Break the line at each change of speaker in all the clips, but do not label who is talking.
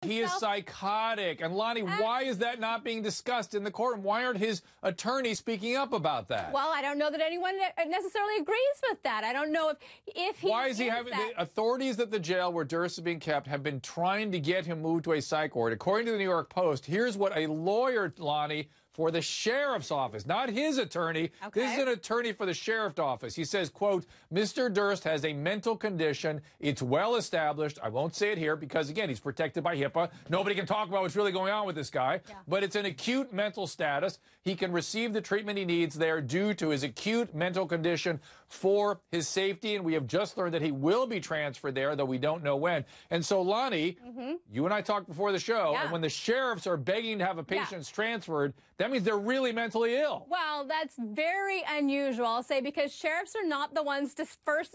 He is psychotic. And Lonnie, why is that not being discussed in the courtroom? Why aren't his attorneys speaking up about that?
Well, I don't know that anyone necessarily agrees with that. I don't know if he
Why is he having the authorities at the jail where Durst is being kept have been trying to get him moved to a psych ward. According to the New York Post, here's what a lawyer, Lonnie, for the sheriff's office, not his attorney.
Okay.
This is an attorney for the sheriff's office. He says, quote, Mr. Durst has a mental condition. It's well established. I won't say it here because, again, he's protected by HIPAA. Nobody can talk about what's really going on with this guy. Yeah. But it's an acute mental status. He can receive the treatment he needs there due to his acute mental condition for his safety. And we have just learned that he will be transferred there, though we don't know when. And so, Lonnie, you and I talked before the show, and when the sheriffs are begging to have a patient transferred, that means they're really mentally ill.
Well, that's very unusual, I'll say, because sheriffs are not the ones to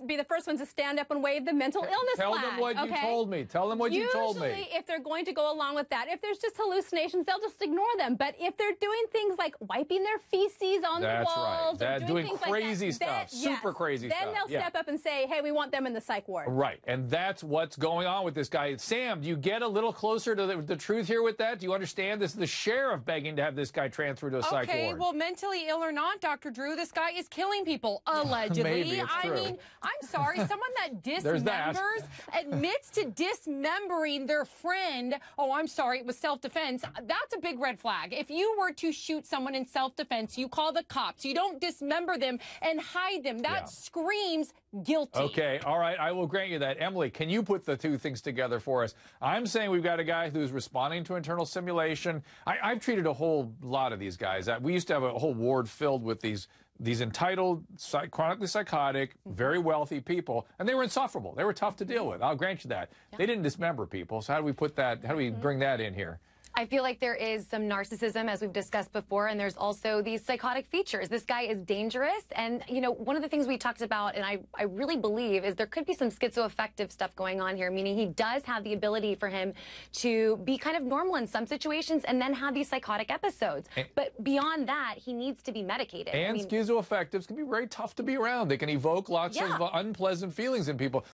be the first ones to stand up and wave the mental illness
flag.
Tell
them what you told me. Tell them what you told me.
Usually, if they're going to go along with that, if there's just hallucinations, they'll just ignore them. But if they're doing things like wiping their feces on the walls,
right.
or
doing crazy stuff, super crazy stuff,
then they'll step up and say, hey, we want them in the psych ward.
Right, and that's what's going on with this guy. Sam, do you get a little closer to the truth here with that? Do you understand this is the sheriff begging to have this guy transferred to a psych ward?
Okay, well, mentally ill or not, Dr. Drew, this guy is killing people, allegedly.
Maybe it's true.
I mean, I'm sorry, someone that dismembers, admits to dismembering their friend. Oh, I'm sorry, it was self-defense. That's a big red flag. If you were to shoot someone in self-defense, you call the cops. You don't dismember them and hide them. That screams guilty.
Okay, all right, I will grant you that. Emily, can you put the two things together for us? I'm saying we've got a guy who's responding to internal simulation. I've treated a whole lot of these guys. We used to have a whole ward filled with these entitled, chronically psychotic, very wealthy people, and they were insufferable. They were tough to deal with. I'll grant you that. They didn't dismember people, so how do we put that, how do we bring that in here?
I feel like there is some narcissism, as we've discussed before, and there's also these psychotic features. This guy is dangerous, and, you know, one of the things we talked about, and I really believe, is there could be some schizoaffective stuff going on here, meaning he does have the ability for him to be kind of normal in some situations and then have these psychotic episodes. But beyond that, he needs to be medicated.
And schizoaffectives can be very tough to be around. They can evoke lots of unpleasant feelings in people.